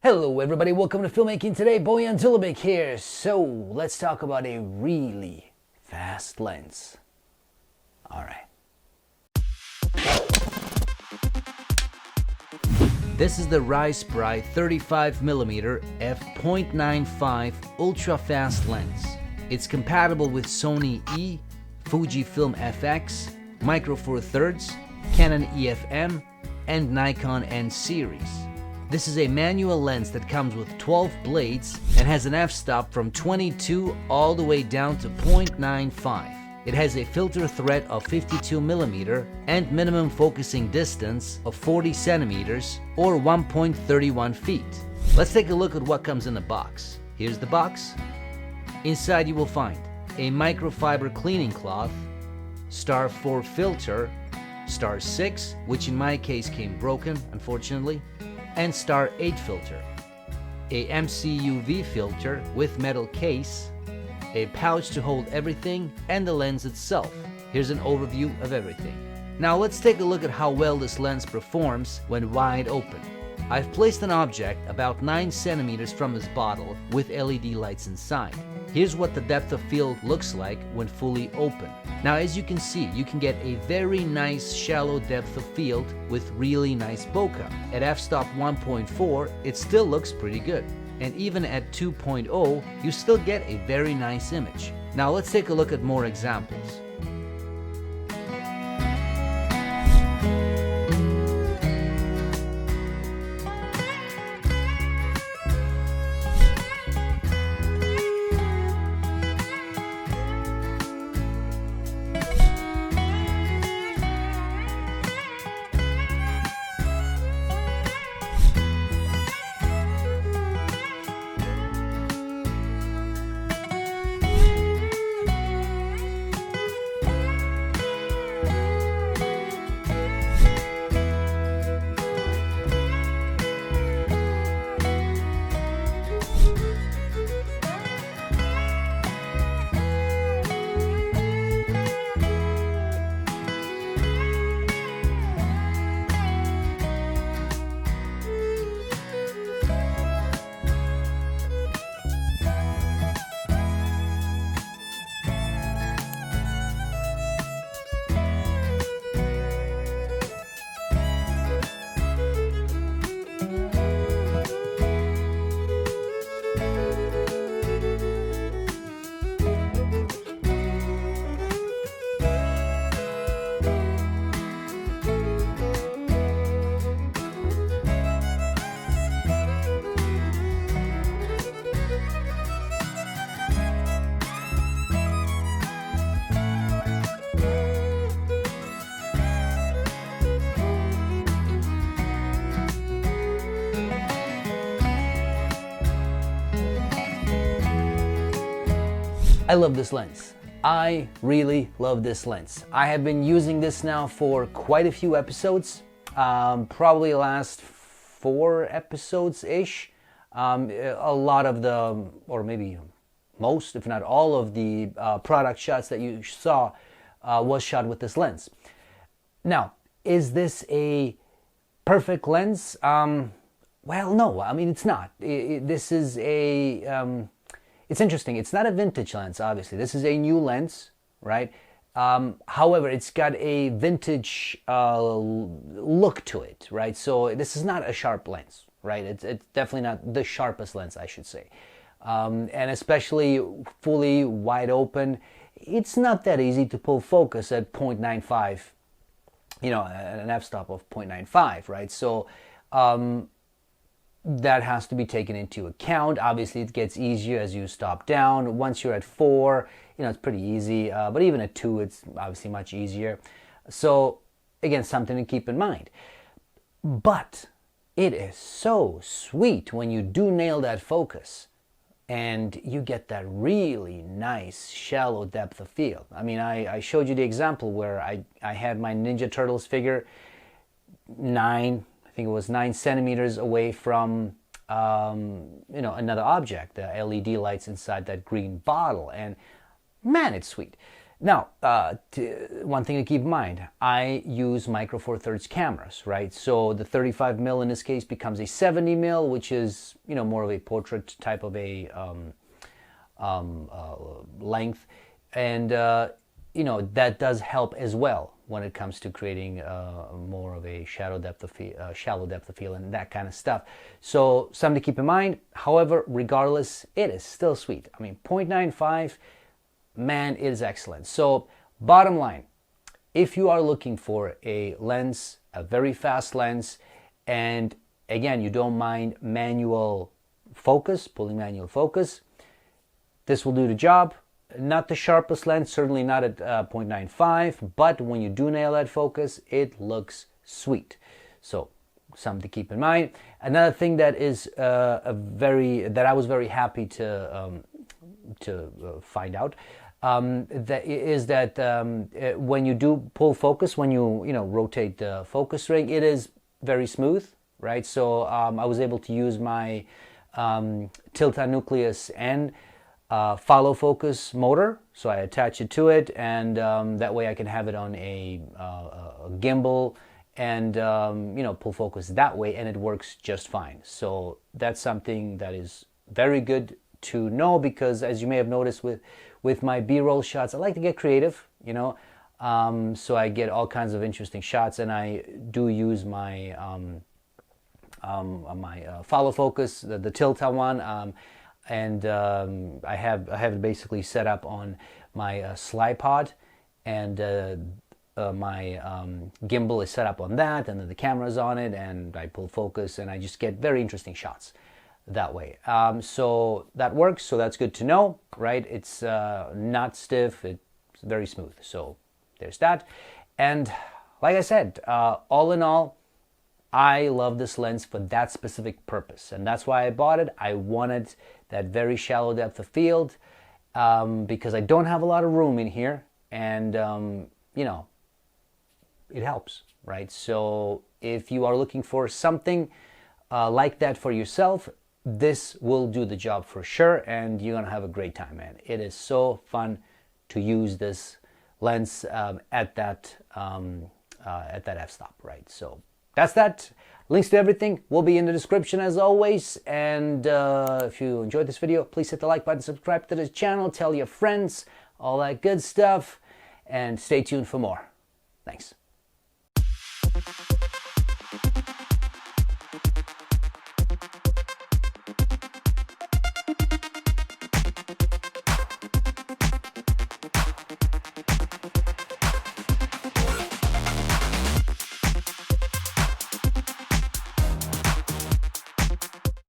Hello everybody, welcome to Filmmaking today. Bojan Dulabic here. So let's talk about a really fast lens. Alright. This is the Risespray 35mm f.95 ultra fast lens. It's compatible with Sony E, Fujifilm FX, Micro Four Thirds, Canon EF-M, and Nikon N series. This is a manual lens that comes with 12 blades and has an f-stop from 22 all the way down to 0.95. It has a filter thread of 52mm and minimum focusing distance of 40 centimeters or 1.31 feet. Let's take a look at what comes in the box. Here's the box. Inside you will find a microfiber cleaning cloth, Star 4 filter, Star 6, which in my case came broken, unfortunately, and Star 8 filter, a MCUV filter with metal case, a pouch to hold everything, and the lens itself. Here's an overview of everything. Now let's take a look at how well this lens performs when wide open. I've placed an object about 9 centimeters from this bottle with LED lights inside. Here's what the depth of field looks like when fully open. Now as you can see, you can get a very nice shallow depth of field with really nice bokeh. At f-stop 1.4, it still looks pretty good. And even at 2.0, you still get a very nice image. Now let's take a look at more examples. I love this lens. I really love this lens. I have been using this now for quite a few episodes, probably last 4 episodes-ish. A lot of the, or maybe most, if not all of the product shots that you saw was shot with this lens. Now, is this a perfect lens? Well, no, I mean, it's not. This is a... It's interesting. It's not a vintage lens, obviously. This is a new lens, right? However, it's got a vintage look to it, right? So this is not a sharp lens, right? It's definitely not the sharpest lens, I should say. And especially fully wide open, it's not that easy to pull focus at 0.95, you know, an f-stop of 0.95, right? So that has to be taken into account. Obviously, it gets easier as you stop down. Once you're at 4, you know, it's pretty easy. But even at 2, it's obviously much easier. So, again, something to keep in mind. But it is so sweet when you do nail that focus and you get that really nice shallow depth of field. I mean, I showed you the example where I had my Ninja Turtles figure 9 centimeters away from you know, another object, the LED lights inside that green bottle, and man, it's sweet. Now, one thing to keep in mind, I use micro four thirds cameras, right? So the 35mm in this case becomes a 70mm, which is, you know, more of a portrait type of a length. And, you know, that does help as well when it comes to creating more of a shallow depth of field and that kind of stuff. So something to keep in mind. However, regardless, it is still sweet. I mean, 0.95, man, it is excellent. So bottom line, if you are looking for a lens, a very fast lens, and again, you don't mind manual focus, pulling manual focus, this will do the job. Not the sharpest lens, certainly not at 0.95, but when you do nail that focus, it looks sweet. So something to keep in mind. Another thing that is that I was very happy to find out that when you do pull focus, when you rotate the focus ring, it is very smooth, right? So I was able to use my tilt-a-nucleus and follow focus motor, so I attach it to it, and that way I can have it on a gimbal and pull focus that way, and it works just fine. So that's something that is very good to know, because as you may have noticed with my B-roll shots, I like to get creative, so I get all kinds of interesting shots, and I do use my follow focus, the tilt one. And I have it basically set up on my slide pod, and my gimbal is set up on that, and then the camera's on it, and I pull focus, and I just get very interesting shots that way. So that works, so that's good to know, right? It's not stiff, it's very smooth, so there's that. And like I said, all in all, I love this lens for that specific purpose, and that's why I bought it. I wanted that very shallow depth of field because I don't have a lot of room in here, and it helps, right? So if you are looking for something like that for yourself, this will do the job for sure, and you're gonna have a great time, man. It is so fun to use this lens at that f-stop, right? So that's that. Links to everything will be in the description as always. And if you enjoyed this video, please hit the like button, subscribe to this channel, tell your friends, all that good stuff, and stay tuned for more. Thanks.